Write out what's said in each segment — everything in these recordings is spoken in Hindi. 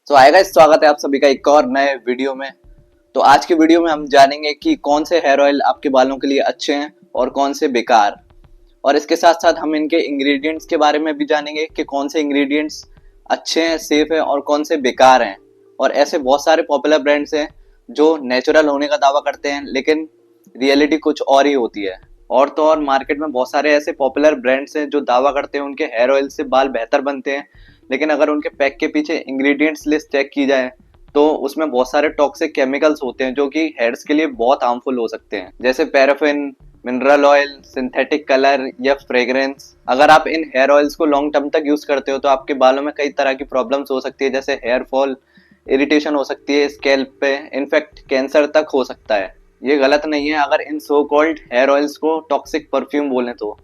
तो आएगा स्वागत है आप सभी का एक और नए वीडियो में। तो आज के वीडियो में हम जानेंगे कि कौन से हेयर ऑयल आपके बालों के लिए अच्छे हैं और कौन से बेकार। और इसके साथ साथ हम इनके इंग्रेडिएंट्स के बारे में भी जानेंगे कि कौन से इंग्रेडिएंट्स अच्छे हैं, सेफ हैं और कौन से बेकार हैं। और ऐसे बहुत सारे पॉपुलर ब्रांड्स हैं जो नेचुरल होने का दावा करते हैं लेकिन रियलिटी कुछ और ही होती है। और तो और मार्केट में बहुत सारे ऐसे पॉपुलर ब्रांड्स हैं जो दावा करते हैं उनके हेयर ऑयल से बाल बेहतर बनते हैं, लेकिन अगर उनके पैक के पीछे इंग्रेडिएंट्स लिस्ट चेक की जाए तो उसमें बहुत सारे टॉक्सिक केमिकल्स होते हैं जो कि हेयर्स के लिए बहुत हार्मफुल हो सकते हैं, जैसे paraffin, mineral oil, synthetic colour या फ्रेग्रेंस। अगर आप इन हेयर ऑयल्स को लॉन्ग टर्म तक यूज करते हो तो आपके बालों में कई तरह की प्रॉब्लम्स हो सकती है, जैसे हेयर फॉल, इरिटेशन हो सकती है स्कैल्प पे, इनफैक्ट कैंसर तक हो सकता है। ये गलत नहीं है अगर इन सो कॉल्ड हेयर ऑयल्स को टॉक्सिक परफ्यूम बोलें तो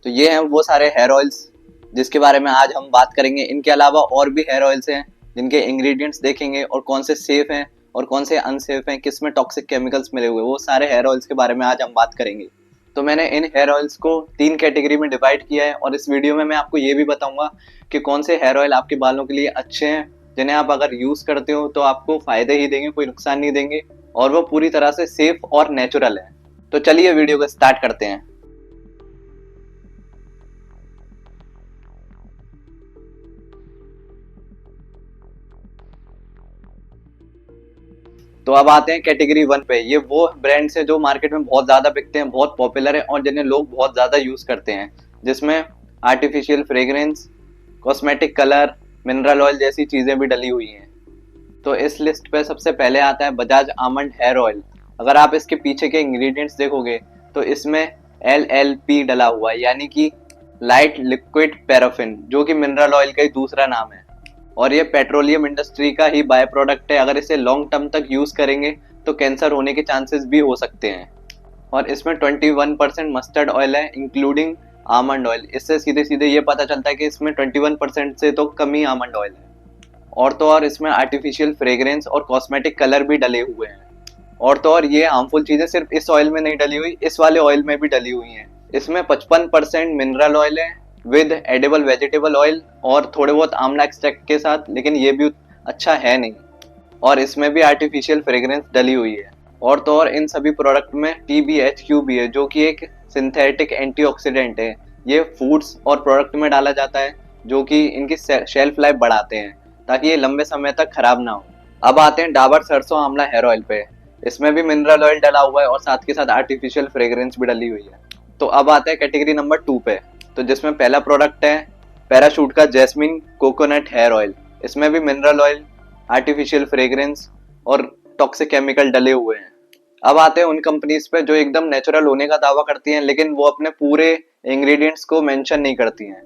ये हैं वो सारे हेयर ऑयल्स जिसके बारे में आज हम बात करेंगे। इनके अलावा और भी हेयर ऑयल्स हैं जिनके इंग्रेडिएंट्स देखेंगे और कौन से सेफ हैं और कौन से अनसेफ हैं, किस में टॉक्सिक केमिकल्स मिले हुए, वो सारे हेयर ऑयल्स के बारे में आज हम बात करेंगे। तो मैंने इन हेयर ऑयल्स को 3 कैटेगरी में डिवाइड किया है और इस वीडियो में मैं आपको ये भी बताऊंगा कि कौन से हेयर ऑयल आपके बालों के लिए अच्छे हैं, जिन्हें आप अगर यूज करते हो तो आपको फायदे ही देंगे, कोई नुकसान नहीं देंगे, और वो पूरी तरह से सेफ और नेचुरल है। तो चलिए वीडियो को स्टार्ट करते हैं। तो अब आते हैं कैटेगरी 1 पे। ये वो ब्रांड्स है जो मार्केट में बहुत ज्यादा बिकते हैं, बहुत पॉपुलर है और जिन्हें लोग बहुत ज्यादा यूज करते हैं, जिसमें artificial fragrance, cosmetic colour, mineral oil जैसी चीजें भी डली हुई हैं। तो इस लिस्ट पे सबसे पहले आता है बजाज आमंड हेयर ऑयल। अगर आप इसके पीछे के इंग्रेडिएंट्स देखोगे तो इसमें LLP डला हुआ है, यानी कि लाइट लिक्विड पैराफिन, जो कि मिनरल ऑयल का ही दूसरा नाम है और ये पेट्रोलियम इंडस्ट्री का ही बाय प्रोडक्ट है। अगर इसे लॉन्ग टर्म तक यूज करेंगे तो कैंसर होने के चांसेस भी हो सकते हैं। और इसमें 21% मस्टर्ड ऑयल है इंक्लूडिंग आमंड ऑयल। इससे सीधे सीधे ये पता चलता है कि इसमें 21% से तो कम ही आमंड ऑयल है। और तो और इसमें आर्टिफिशियल फ्रेग्रेंस और कॉस्मेटिक कलर भी डले हुए हैं। और तो और ये हार्मफुल चीजें सिर्फ इस ऑयल में नहीं डली हुई, इस वाले ऑयल में भी डली हुई हैं। इसमें 55% मिनरल ऑयल है विद एडिबल वेजिटेबल ऑयल और थोड़े बहुत आंवला एक्सट्रैक्ट के साथ, लेकिन ये भी अच्छा है नहीं। और इसमें भी आर्टिफिशियल फ्रेग्रेंस डली हुई है। और तो और इन सभी प्रोडक्ट में TBHQ भी है, जो कि एक सिंथेटिक एंटीऑक्सीडेंट है। ये फूड्स और प्रोडक्ट में डाला जाता है जो कि इनकी शेल्फ लाइफ बढ़ाते हैं ताकि ये लंबे समय तक खराब ना हो। अब आते हैं डाबर सरसों आंवला हेयर ऑयल पे। इसमें भी मिनरल ऑयल डला हुआ है और साथ के साथ आर्टिफिशियल फ्रेग्रेंस भी डली हुई है। तो अब आते हैं कैटेगरी नंबर 2 पे, तो जिसमें पहला प्रोडक्ट है पैराशूट का जैस्मिन कोकोनट हेयर ऑयल। इसमें भी मिनरल ऑयल, आर्टिफिशियल फ्रेग्रेंस और टॉक्सिक केमिकल डले हुए हैं। अब आते हैं उन कंपनीज पे जो एकदम नेचुरल होने का दावा करती हैं लेकिन वो अपने पूरे इंग्रेडिएंट्स को मेंशन नहीं करती हैं।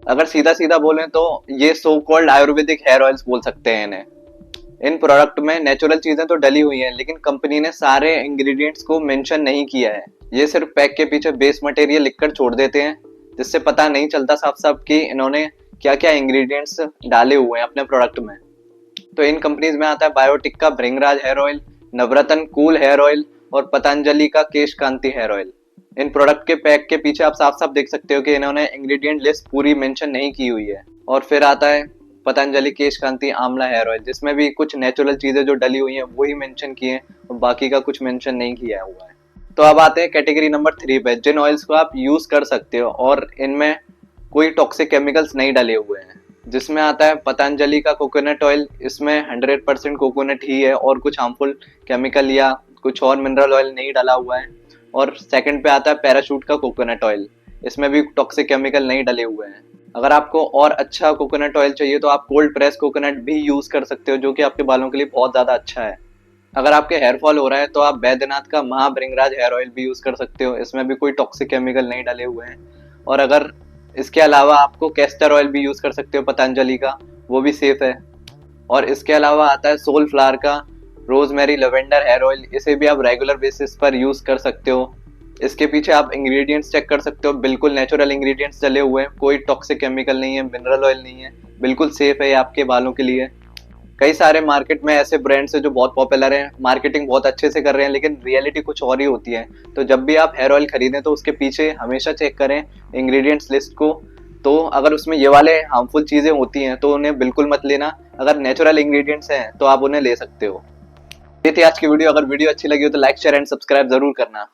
अगर सीधा सीधा बोलें तो ये so called Ayurvedic hair oils बोल सकते हैं इन्हें। इन प्रोडक्ट में नेचुरल चीजें तो डली हुई हैं लेकिन कंपनी ने सारे इंग्रेडिएंट्स को मेंशन नहीं किया है। ये सिर्फ पैक के पीछे बेस मटेरियल लिखकर छोड़ देते हैं, जिससे पता नहीं चलता साफ साफ कि इन्होंने क्या क्या इंग्रेडिएंट्स डाले हुए हैं अपने प्रोडक्ट में। तो इन कंपनीज में आता है बायोटिक का भृंगराज हेयर ऑयल, नवरत्न कूल हेयर ऑयल और पतंजलि का केश कांति हेयर ऑयल। इन प्रोडक्ट के पैक के पीछे आप साफ साफ देख सकते हो कि इन्होंने इंग्रेडिएंट लिस्ट पूरी मेंशन नहीं की हुई है। और फिर आता है पतंजलि केश कांति आंवला हेयर ऑयल, जिसमें भी कुछ नेचुरल चीजें जो डली हुई हैं वही मेंशन की हैं और बाकी का कुछ मेंशन नहीं किया हुआ है। तो अब आते हैं कैटेगरी नंबर 3 पे, जिन ऑयल्स को आप यूज कर सकते हो और इनमें कोई टॉक्सिक केमिकल्स नहीं डले हुए हैं, जिसमें आता है पतंजलि का कोकोनट ऑयल। इसमें 100% कोकोनट ही है और कुछ हार्मफुल केमिकल या कुछ और मिनरल ऑयल नहीं डाला हुआ है। और सेकंड पे आता है पैराशूट का कोकोनट ऑयल। इसमें भी टॉक्सिक केमिकल नहीं डले हुए हैं। अगर आपको और अच्छा कोकोनट ऑयल चाहिए तो आप कोल्ड प्रेस कोकोनट भी यूज कर सकते हो, जो कि आपके बालों के लिए बहुत ज्यादा अच्छा है। अगर आपके हेयर फॉल हो रहा है तो आप बैद्यनाथ का महाभृंगराज हेयर ऑयल भी यूज कर सकते हो। इसमें भी कोई टॉक्सिक केमिकल नहीं डले हुए हैं। और अगर इसके अलावा आपको कैस्टर ऑयल भी यूज कर सकते हो पतंजलि का, वो भी सेफ है। और इसके अलावा आता है सोल फ्लावर का रोजमेरी लेवेंडर हेयर ऑयल। इसे भी आप रेगुलर बेसिस पर यूज कर सकते हो। इसके पीछे आप इंग्रेडिएंट्स चेक कर सकते हो, बिल्कुल नेचुरल इंग्रेडिएंट्स डले हुए हैं, कोई टॉक्सिक केमिकल नहीं है, मिनरल ऑयल नहीं है, बिल्कुल सेफ है ये आपके बालों के लिए। कई सारे मार्केट में ऐसे ब्रांड्स हैं जो बहुत पॉपुलर हैं, मार्केटिंग बहुत अच्छे से कर रहे हैं, लेकिन रियलिटी कुछ और ही होती है। तो जब भी आप हेयर ऑयल खरीदें तो उसके पीछे हमेशा चेक करें इंग्रेडिएंट्स लिस्ट को। तो अगर उसमें ये वाले हार्मफुल चीजें होती हैं तो उन्हें बिल्कुल मत लेना। अगर नेचुरल इंग्रेडिएंट्स हैं तो आप उन्हें ले सकते हो। ये थी आज की वीडियो। अगर वीडियो अच्छी लगी हो तो लाइक शेयर एंड सब्सक्राइब जरूर करना।